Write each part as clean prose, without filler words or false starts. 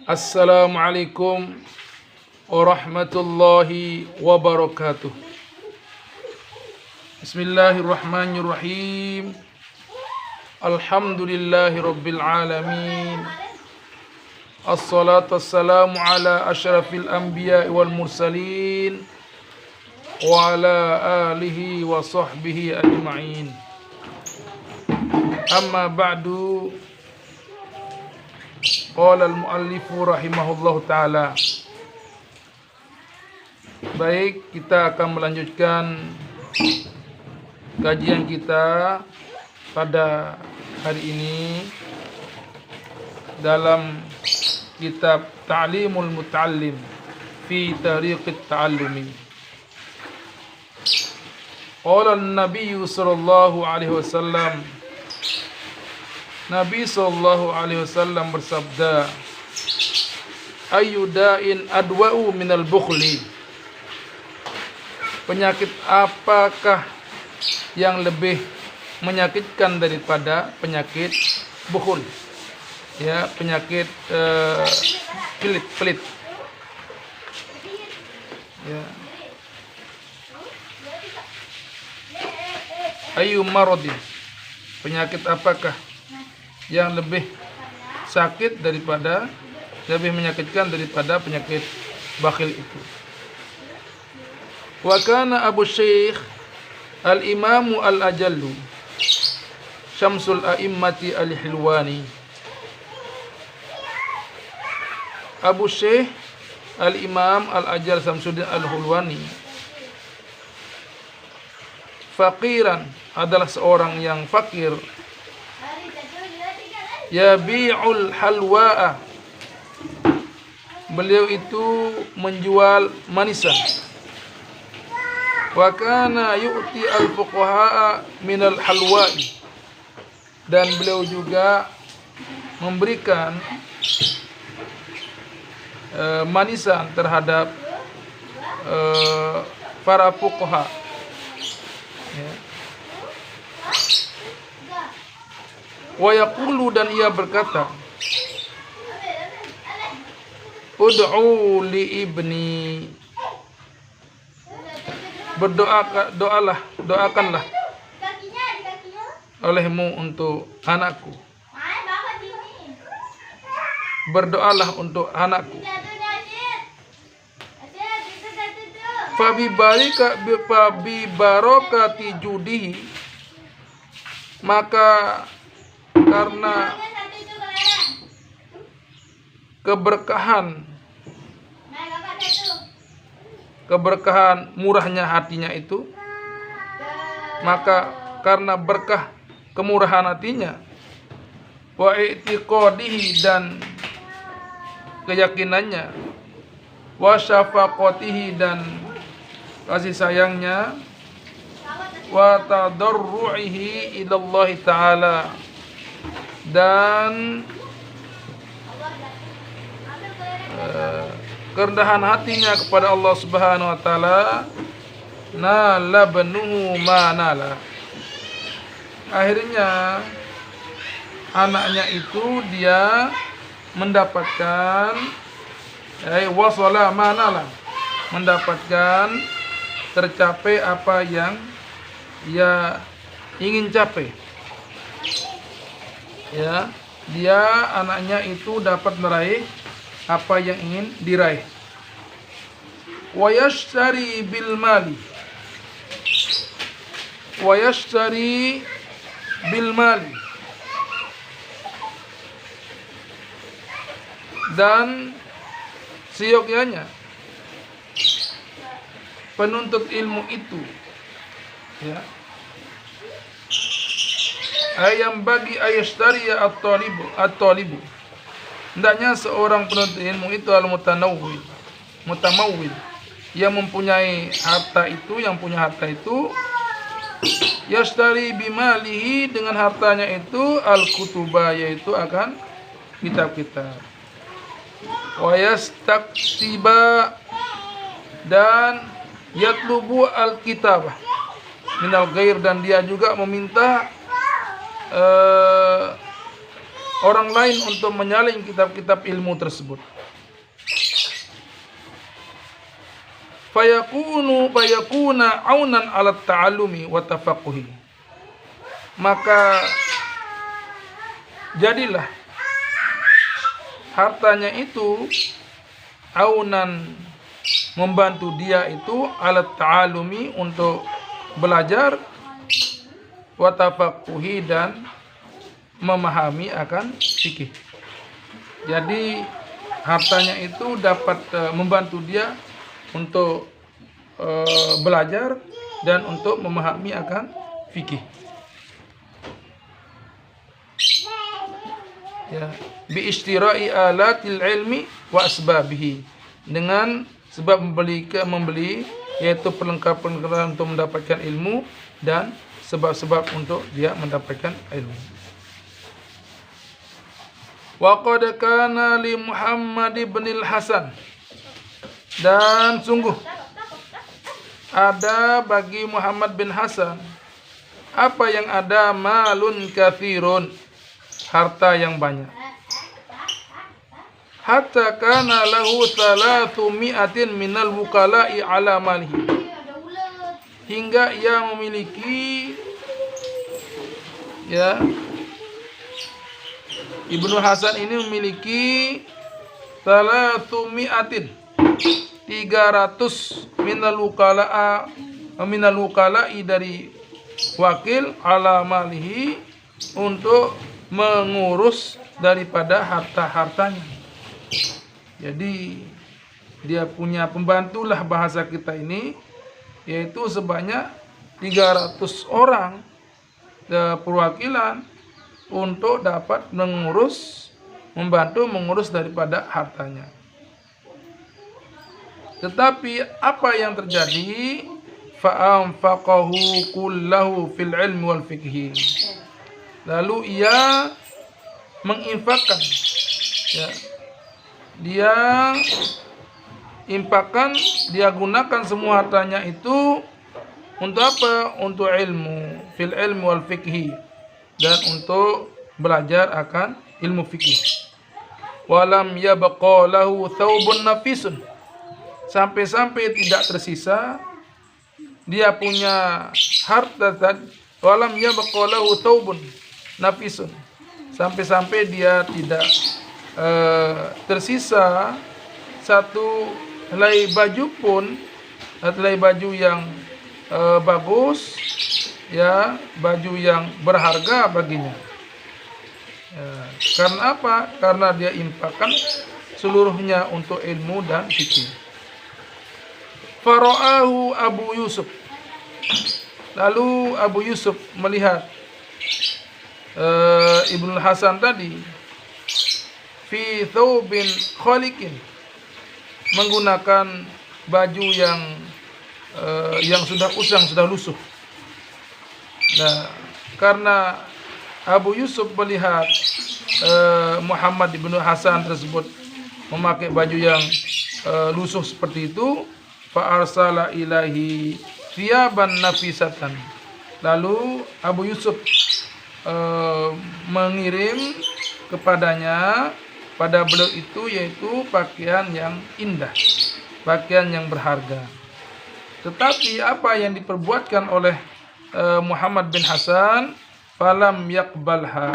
Assalamualaikum warahmatullahi wabarakatuh. Bismillahirrahmanirrahim. Alhamdulillahi rabbil alamin. Assalatu wassalamu ala asyrafil anbiya wal mursalin wa ala alihi wa sahbihi ajma'in. Amma ba'du. Qala al-muallifu rahimahullahu ta'ala. Baik, kita akan melanjutkan kajian kita pada hari ini dalam kitab Ta'limul Muta'allim fi Tariqit Ta'allumi. Qala an-nabiy sallallahu alaihi wasallam, Nabi sallallahu alaihi wasallam bersabda, ayyuda'in adwa'u minal bukhli. Penyakit apakah yang lebih menyakitkan daripada penyakit bukhul? Ya, penyakit pelit. Ya. Ayyu maradin. Penyakit apakah yang lebih sakit daripada, lebih menyakitkan daripada penyakit bakhil itu? Wa kana Abu Syekh al-Imamu al-Ajallu Syamsul A'immati al-Hilwani. Abu Syekh al-Imam al-Ajal Syamsuddin al-Hulwani faqiran, adalah seorang yang fakir, yabi'ul halwa'a, beliau itu menjual manisan. Wa kana yu'ti al-fuqaha'a minal halwa'i, dan beliau juga memberikan manisan terhadap para fuqaha. Ya. Wa yaqulu, dan ia berkata, ud'u li ibni, doakanlah olehmu untuk anakku. Berdoalah untuk anakku. Fabi barakati judihi, maka karena keberkahan murahnya hatinya itu, maka karena berkah kemurahan hatinya, wa i'tiqadihi, dan keyakinannya, wa syafaqatihi, dan kasih sayangnya, wa tadarru'ihi ilallahi ta'ala, dan kerendahan hatinya kepada Allah Subhanahu wa taala, nala banuhu ma nala. Akhirnya anaknya itu dia mendapatkan wasala ma nala, mendapatkan, tercapai apa yang ia ingin capai. Ya, dia anaknya itu dapat meraih apa yang ingin diraih. Wa yashtari bil mali, wa yashtari bil mali, dan seyogyanya penuntut ilmu itu, ya, ayam bagi ayashtari at-talibu, hendaknya seorang penuntut ilmu itu al-mutamawwil, yang mempunyai harta itu, yang punya harta itu, yashtari bimalihi, dengan hartanya itu, al-kutuba, yaitu akan kitab-kitab, wa yastaktiba, dan yatlubu al-kitabah minal ghair, dan dia juga meminta orang lain untuk menyalin kitab-kitab ilmu tersebut. Fayakuna aunan ala ta'allumi wa tafaqquhi. Maka jadilah hartanya itu aunan, membantu dia itu alat ta'alumi, untuk belajar, wa tafaqquhi, dan memahami akan fikih. Jadi hartanya itu dapat membantu dia untuk belajar dan untuk memahami akan fikih. Ya, bi istira'i alatil ilmi wa asbabihi, dengan sebab membeli yaitu perlengkapan untuk mendapatkan ilmu dan sebab-sebab untuk dia mendapatkan ilmu. Wa qad kana li Muhammad ibn al-Hasan, dan sungguh ada bagi Muhammad bin Hasan apa yang ada, malun kathirun, harta yang banyak. Hatta kana lahu 300 minal wukala'i ala malihi, hingga ia memiliki, ya, Ibnu Hasan ini memiliki 300 minal wukala'i dari wakil, ala malihi, untuk mengurus daripada harta-hartanya. Jadi dia punya pembantu lah bahasa kita ini, yaitu sebanyak 300 orang perwakilan untuk dapat membantu mengurus daripada hartanya. Tetapi apa yang terjadi? Fa'anfaqahu kullahu fil ilmi wal fiqhi. Lalu ia menginfakkan, ya, dia infakkan, dia gunakan semua hartanya itu untuk apa? Untuk ilmu, fil ilmi wal fiqhi, dan untuk belajar akan ilmu fikih. Walam yabqa lahu thawbun nafisun, sampai-sampai tidak tersisa dia punya harta. Walam yabqa lahu thawbun nafisun, sampai-sampai dia tidak tersisa satu helai baju pun, helai baju yang bagus, ya, baju yang berharga baginya. Ya, karena apa? Karena dia infakkan seluruhnya untuk ilmu dan fikih. Fara'ahu Abu Yusuf, lalu Abu Yusuf melihat Ibnu Hasan tadi, fi thawbin khaliqin, menggunakan baju yang sudah usang, sudah lusuh. Nah, karena Abu Yusuf melihat Muhammad ibnu Hasan tersebut memakai baju yang lusuh seperti itu, fa arsala ilahi thiyaban nafisatan, lalu Abu Yusuf mengirim kepadanya, pada beliau itu, yaitu pakaian yang indah, pakaian yang berharga. Tetapi apa yang diperbuatkan oleh Muhammad bin Hasan, falam yakbalha,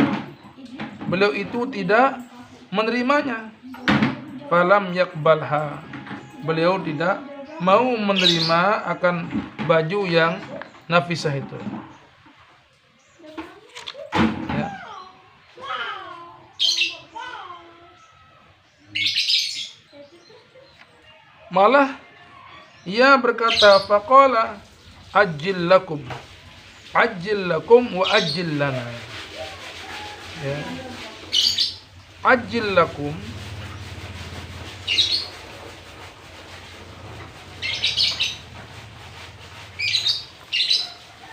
beliau itu tidak menerimanya. Falam yakbalha, beliau tidak mau menerima akan baju yang nafisah itu. Ya. Malah ia berkata, faqala ajil lakum wa ajil lana. Ya. Ajil lakum,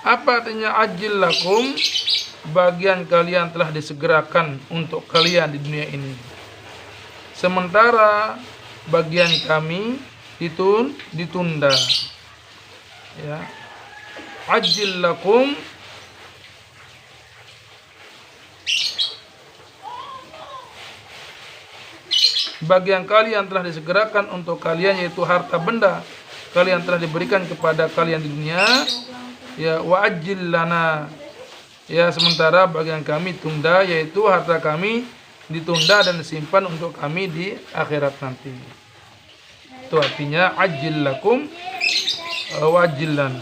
apa artinya ajil lakum? Bagian kalian telah disegerakan untuk kalian di dunia ini, sementara bagian kami ditunda. Ya. Ajil lakum bagi yang kalian telah disegerakan untuk kalian, yaitu harta benda kalian telah diberikan kepada kalian di dunia, ya wa ajil lana, ya sementara bagi yang kami tunda, yaitu harta kami ditunda dan disimpan untuk kami di akhirat nanti. Itu artinya ajil lakum wa ajil lana.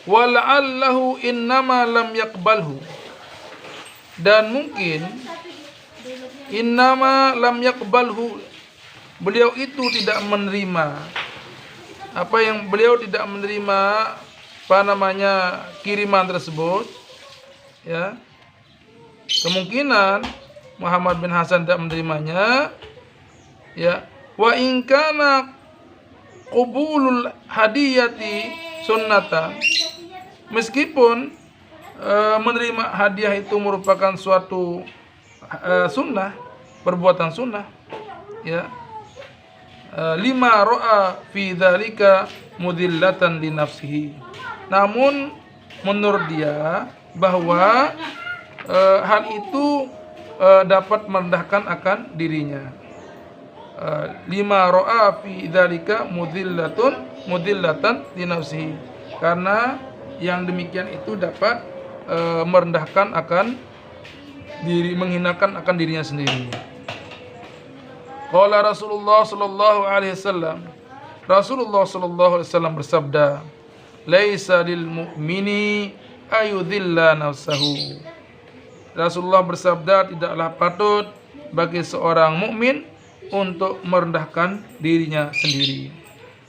Wa la'allahu innama lam yaqbalhu, dan mungkin innama lam yaqbalhu, beliau itu tidak menerima, apa yang beliau tidak menerima kiriman tersebut, ya. Kemungkinan Muhammad bin Hasan tidak menerimanya, ya. Wa in kana qubulul hadiyati sunnatan, meskipun menerima hadiah itu merupakan suatu sunnah, perbuatan sunnah, ya. Lima ro'a fi dzalika mudillatan li nafsihi, namun menurut dia bahwa hal itu dapat merendahkan akan dirinya. Lima ro'a fi dzalika mudillatan li nafsihi, karena yang demikian itu dapat merendahkan akan diri, menghinakan akan dirinya sendiri. Qala Rasulullah sallallahu alaihi wasallam, Rasulullah sallallahu alaihi wasallam bersabda, laisa lil mu'mini ayudhilla nafsahu. Rasulullah bersabda, tidaklah patut bagi seorang mukmin untuk merendahkan dirinya sendiri.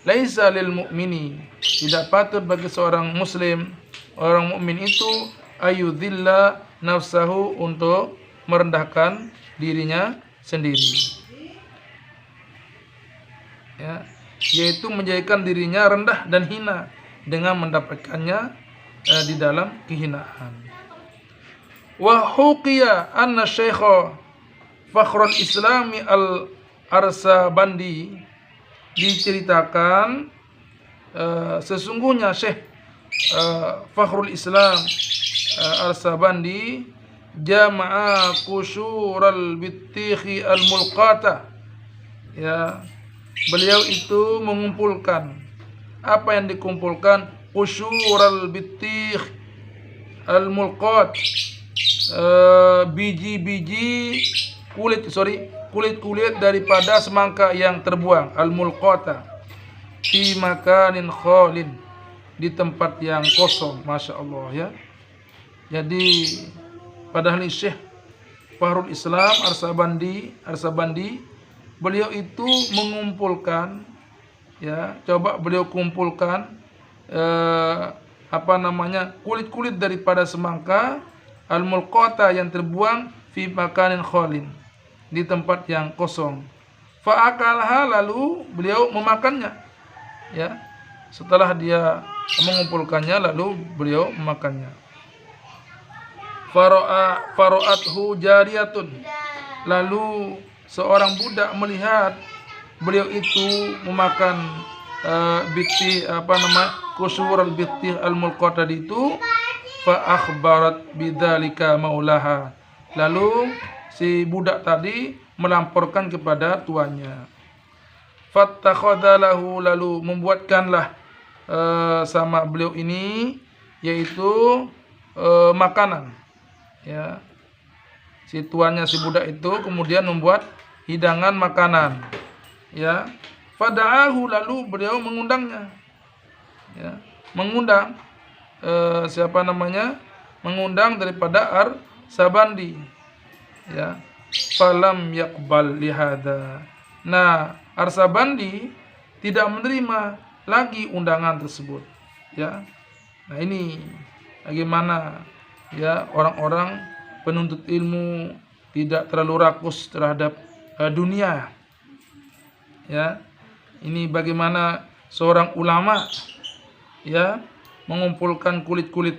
Laisa lil mu'mini, tidak patut bagi seorang muslim, orang mukmin itu ayudhilla nafsahu, untuk merendahkan dirinya sendiri, ya, yaitu menjadikan dirinya rendah dan hina dengan mendapatkannya di dalam kehinaan. Wa huqiya anna Syekh Fakhrul Islami Al-Arsabandi, diceritakan sesungguhnya Syekh Fakhrul Islam Arsabandi jama'a kusyural bittikhi al-mulqata, ya, beliau itu mengumpulkan apa yang dikumpulkan, kusyural bittikh al-mulqat, biji-biji kulit-kulit daripada semangka yang terbuang, al-mulqata, fi makanin khalin, di tempat yang kosong. Masya Allah, ya. Jadi padahal Syekh Fakhrul Islam Arsabandi, beliau itu mengumpulkan, ya, coba beliau kumpulkan kulit-kulit daripada semangka al-mulqata yang terbuang, fi makanin khalin, di tempat yang kosong. Fa akalha, lalu beliau memakannya, ya. Setelah dia mengumpulkannya, lalu beliau memakannya. Faro'athu jariyatun, lalu seorang budak melihat beliau itu memakan kusyur al-bitti al-mulqata itu, fa akhbarat bidzalika maulaha, lalu si budak tadi melamporkan kepada tuannya. Fattakhadhalahu, lalu membuatkanlah sama beliau ini, yaitu makanan, ya. Si tuannya si budak itu kemudian membuat hidangan makanan, ya. Fada'ahu, lalu beliau mengundangnya, ya, mengundang mengundang daripada Arsabandi, ya. Falam yaqbal lihada, nah Arsabandi tidak menerima lagi undangan tersebut, ya. Nah ini bagaimana, ya, orang-orang penuntut ilmu tidak terlalu rakus terhadap dunia, ya. Ini bagaimana seorang ulama, ya, mengumpulkan kulit-kulit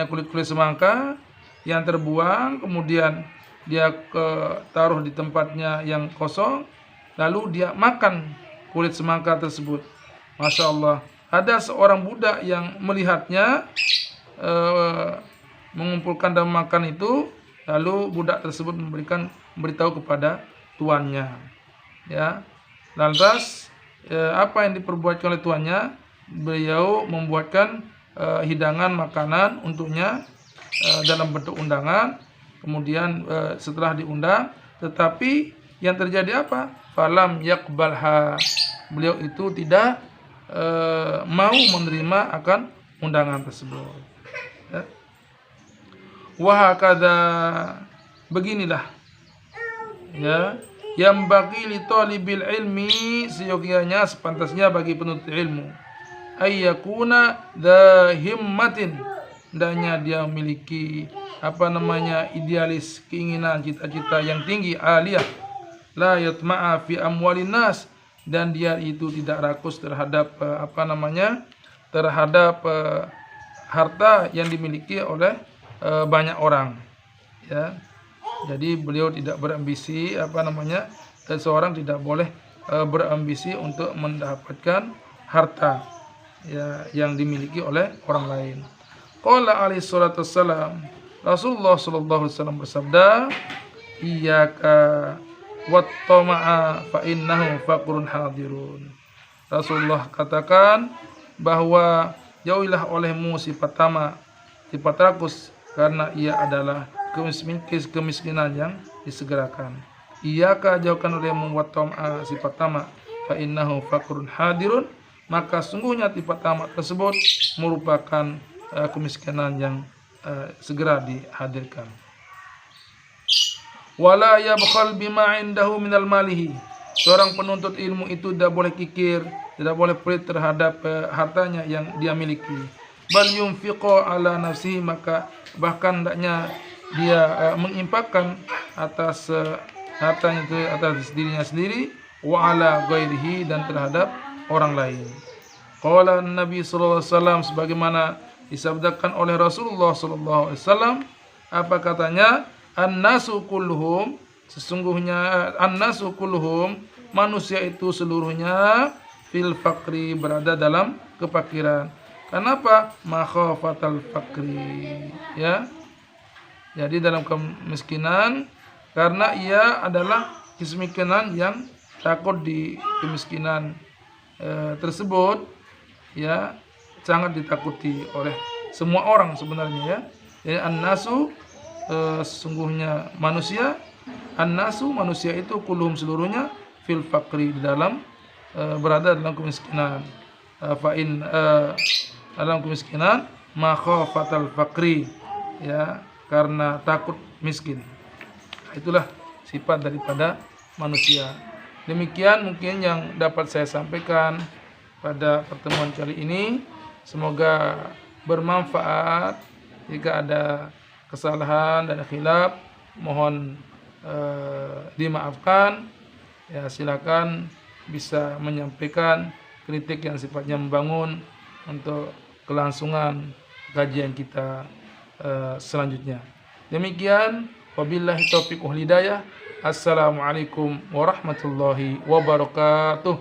kulit-kulit semangka yang terbuang, kemudian dia taruh di tempatnya yang kosong, lalu dia makan kulit semangka tersebut. Masya Allah, ada seorang budak yang melihatnya mengumpulkan dan makan itu, lalu budak tersebut memberitahu kepada tuannya. Ya. Lantas apa yang diperbuatkan oleh tuannya? Beliau membuatkan hidangan makanan untuknya dalam bentuk undangan. Kemudian setelah diundang, tetapi yang terjadi apa? Falam yaqbalha. Beliau itu tidak mau menerima akan undangan tersebut. Ya. Wa hakadha, beginilah ya, yang bagi li talibil ilmi, seyogianya sepantasnya bagi penuntut ilmu, ayyakuna dha himmatin, hendaknya dia memiliki idealis, keinginan, cita-cita yang tinggi, aliyah, la yatma'a fi amwalin nas, dan dia itu tidak rakus terhadap harta yang dimiliki oleh banyak orang, ya. Jadi beliau tidak berambisi, seseorang tidak boleh berambisi untuk mendapatkan harta ya yang dimiliki oleh orang lain. Qala alaihi salatu wassalam, Rasulullah sallallahu alaihi wasallam bersabda, iyyaka wat tama'a fa innahu faqrun hadirun. Rasulullah katakan bahwa jauhilah olehmu sifat tamak, sifat rakus, karena ia adalah kemiskinan yang disegerakan. Iyyaka, jauhkan olehmu wat tama'a, sifat tamak, fa innahu faqrun hadirun, maka sungguhnya sifat tamak tersebut merupakan kemiskinan yang segera dihadirkan. Wala yabkhal bima indahu minal malihi, seorang penuntut ilmu itu tidak boleh kikir, tidak boleh pelit terhadap hartanya yang dia miliki. Bal yunfiqu ala nafsihi, maka bahkan hendaknya dia menginfakkan atas hartanya itu atas dirinya sendiri, wa ala ghairihi, dan terhadap orang lain. Qala Nabi sallallahu alaihi wasallam, sebagaimana disabdakan oleh Rasulullah sallallahu alaihi wasallam, apa katanya? An-nasu kulluhum, sesungguhnya an-nasu kulluhum, manusia itu seluruhnya, fil faqri, berada dalam kefakiran. Kenapa? Makhafatal faqri, ya. Jadi dalam kemiskinan karena ia adalah kemiskinan yang takut di kemiskinan tersebut, ya, sangat ditakuti oleh semua orang sebenarnya, ya. Jadi an-nasu, sesungguhnya manusia, an-nasu, manusia itu, kulluhum, seluruhnya, fil faqri, di dalam berada dalam kemiskinan. Dalam kemiskinan, makhafatal faqri, ya, karena takut miskin. Itulah sifat daripada manusia. Demikian mungkin yang dapat saya sampaikan pada pertemuan kali ini. Semoga bermanfaat. Jika ada kesalahan dan khilaf, mohon dimaafkan. Ya, silakan bisa menyampaikan kritik yang sifatnya membangun untuk kelangsungan kajian kita selanjutnya. Demikian, wabillahi taufiq wal hidayah. Assalamualaikum warahmatullahi wabarakatuh.